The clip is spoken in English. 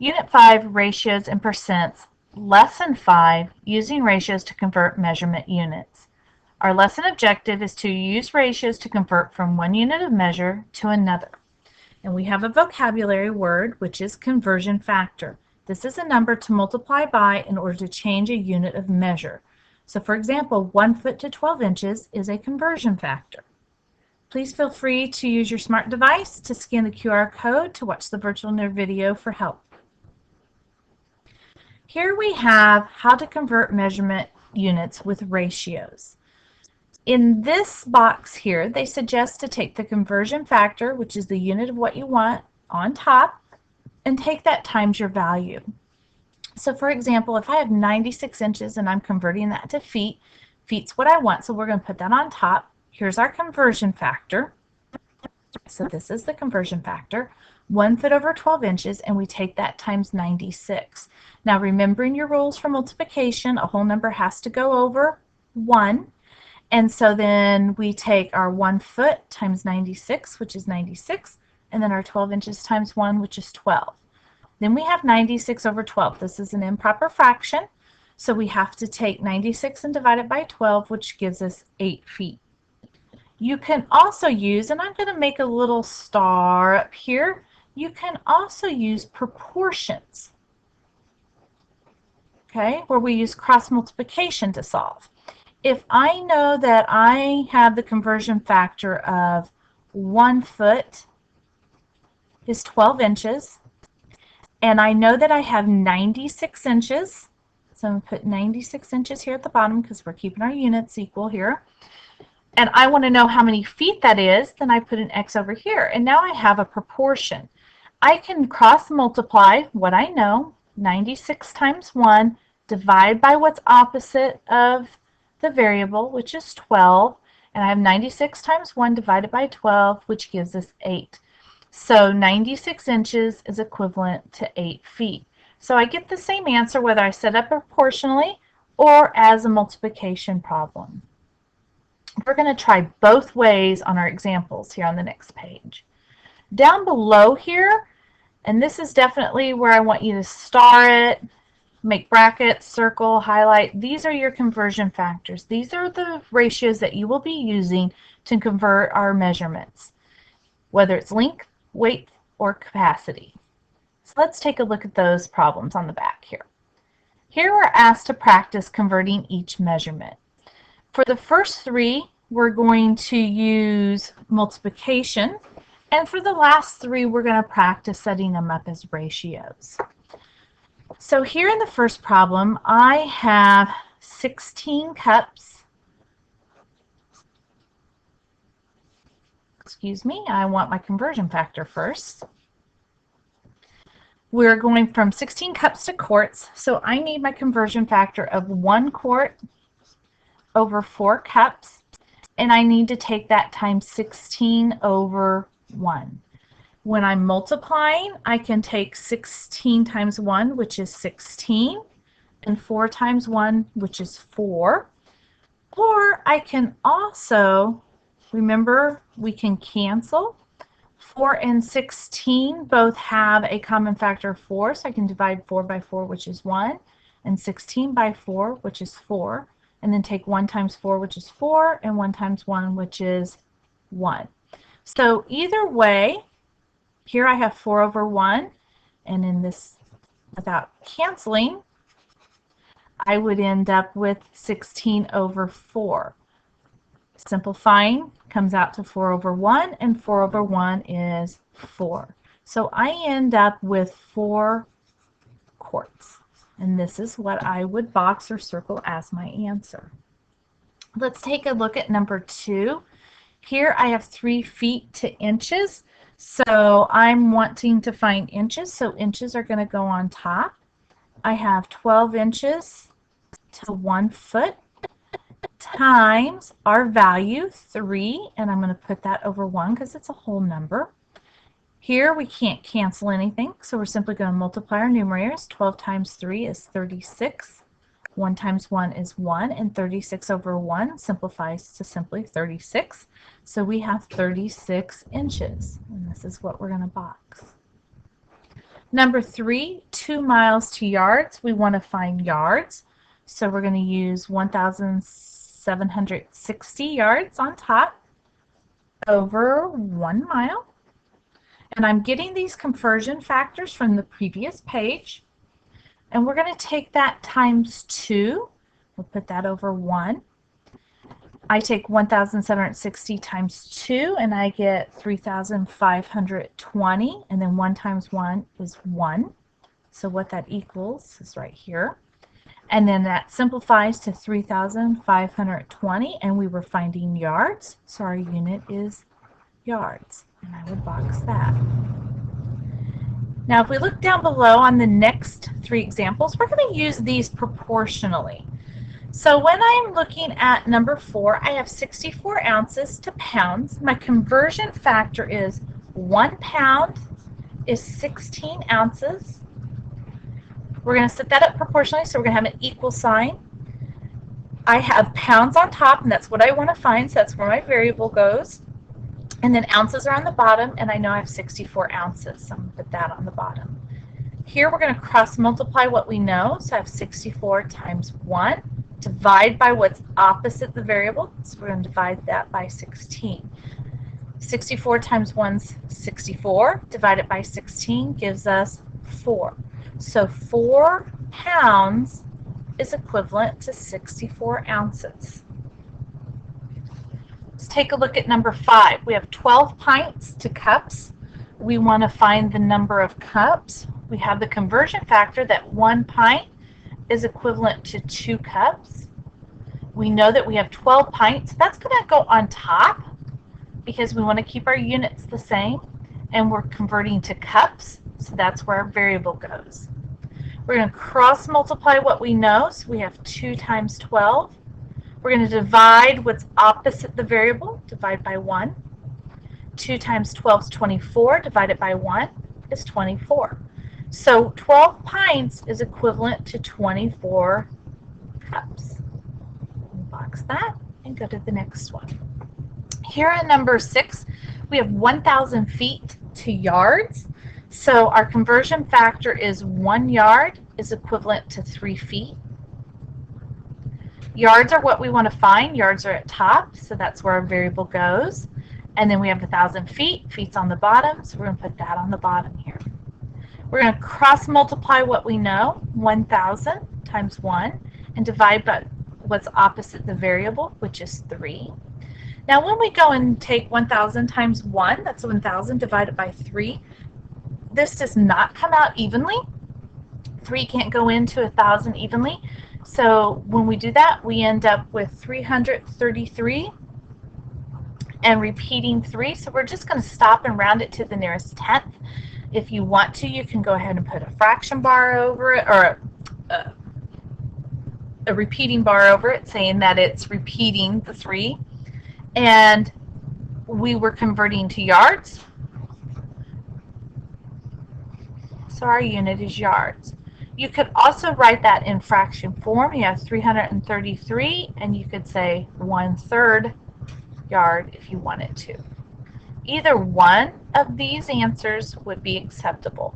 Unit 5, ratios and percents. Lesson 5, using ratios to convert measurement units. Our lesson objective is to use ratios to convert from one unit of measure to another. And we have a vocabulary word, which is conversion factor. This is a number to multiply by in order to change a unit of measure. So for example, 1 foot to 12 inches is a conversion factor. Please feel free to use your smart device to scan the QR code to watch the Virtual Nerd video for help. Here we have how to convert measurement units with ratios. In this box here, they suggest to take the conversion factor, which is the unit of what you want, on top, and take that times your value. So for example, if I have 96 inches and I'm converting that to feet, feet's what I want, so we're going to put that on top. Here's our conversion factor. So this is the conversion factor, 1 foot over 12 inches, and we take that times 96. Now remembering your rules for multiplication, a whole number has to go over 1. And so then we take our 1 foot times 96, which is 96, and then our 12 inches times 1, which is 12. Then we have 96 over 12. This is an improper fraction, so we have to take 96 and divide it by 12, which gives us 8 feet. You can also use, and I'm going to make a little star up here, you can also use proportions, okay, where we use cross multiplication to solve. If I know that I have the conversion factor of 1 foot is 12 inches, and I know that I have 96 inches, so I'm going to put 96 inches here at the bottom because we're keeping our units equal here, and I want to know how many feet that is, then I put an X over here, and now I have a proportion. I can cross multiply what I know, 96 times 1, divide by what's opposite of the variable, which is 12, and I have 96 times 1 divided by 12, which gives us 8. So 96 inches is equivalent to 8 feet. So I get the same answer whether I set up proportionally or as a multiplication problem. We're going to try both ways on our examples here on the next page. Down below here, and this is definitely where I want you to star it, make brackets, circle, highlight. These are your conversion factors. These are the ratios that you will be using to convert our measurements, whether it's length, weight, or capacity. So let's take a look at those problems on the back here. Here we're asked to practice converting each measurement. For the first 3, we're going to use multiplication, and for the last 3, we're going to practice setting them up as ratios. So here in the first problem, I have 16 cups. Excuse me, I want my conversion factor first. We're going from 16 cups to quarts, so I need my conversion factor of 1 quart over 4 cups, and I need to take that times 16 over 1. When I'm multiplying, I can take 16 times 1, which is 16, and 4 times 1, which is 4. Or I can also, remember, we can cancel. 4 and 16 both have a common factor of 4, so I can divide 4 by 4, which is 1, and 16 by 4, which is 4, and then take 1 times 4, which is 4, and 1 times 1, which is 1. So either way, here I have 4 over 1, and in this, without canceling, I would end up with 16 over 4. Simplifying comes out to 4 over 1, and 4 over 1 is 4. So I end up with 4 quarts, and this is what I would box or circle as my answer. Let's take a look at number 2. Here I have 3 feet to inches. So I'm wanting to find inches, so inches are going to go on top. I have 12 inches to 1 foot times our value, 3, and I'm going to put that over 1 because it's a whole number. Here we can't cancel anything, so we're simply going to multiply our numerators. 12 times 3 is 36. 1 times 1 is 1, and 36 over 1 simplifies to simply 36. So we have 36 inches, and this is what we're going to box. Number 3, 2 miles to yards. We want to find yards. So we're going to use 1,760 yards on top over 1 mile. And I'm getting these conversion factors from the previous page. And we're going to take that times 2. We'll put that over 1. I take 1,760 times 2 and I get 3,520, and then 1 times 1 is 1. So what that equals is right here. And then that simplifies to 3,520, and we were finding yards, so our unit is yards. And I would box that. Now if we look down below on the next 3 examples, we're going to use these proportionally. So when I'm looking at number 4, I have 64 ounces to pounds. My conversion factor is 1 pound is 16 ounces. We're going to set that up proportionally, so we're going to have an equal sign. I have pounds on top, and that's what I want to find, so that's where my variable goes. And then ounces are on the bottom, and I know I have 64 ounces, so I'm going to put that on the bottom. Here we're going to cross multiply what we know, so I have 64 times 1. Divide by what's opposite the variable, so we're going to divide that by 16. 64 times 1's 64, divided by 16 gives us 4. So 4 pounds is equivalent to 64 ounces. Let's take a look at number 5. We have 12 pints to cups. We want to find the number of cups. We have the conversion factor that 1 pint is equivalent to 2 cups. We know that we have 12 pints. That's going to go on top because we want to keep our units the same, and we're converting to cups, so that's where our variable goes. We're going to cross multiply what we know, so we have 2 times 12. We're going to divide what's opposite the variable, divide by 1. 2 times 12 is 24, divided by 1 is 24. So 12 pints is equivalent to 24 cups. Box that and go to the next one. Here on number 6, we have 1,000 feet to yards. So our conversion factor is 1 yard is equivalent to 3 feet. Yards are what we want to find. Yards are at top, so that's where our variable goes. And then we have 1,000 feet. Feet's on the bottom, so we're going to put that on the bottom here. We're going to cross multiply what we know, 1,000 times 1, and divide by what's opposite the variable, which is 3. Now when we go and take 1,000 times 1, that's 1,000 divided by 3, this does not come out evenly. 3 can't go into 1,000 evenly. So when we do that, we end up with 333 and repeating 3. So we're just going to stop and round it to the nearest tenth. If you want to, you can go ahead and put a fraction bar over it, or a repeating bar over it, saying that it's repeating the 3. And we were converting to yards, so our unit is yards. You could also write that in fraction form. You have 333, and you could say 1/3 yard if you wanted to. Either one of these answers would be acceptable.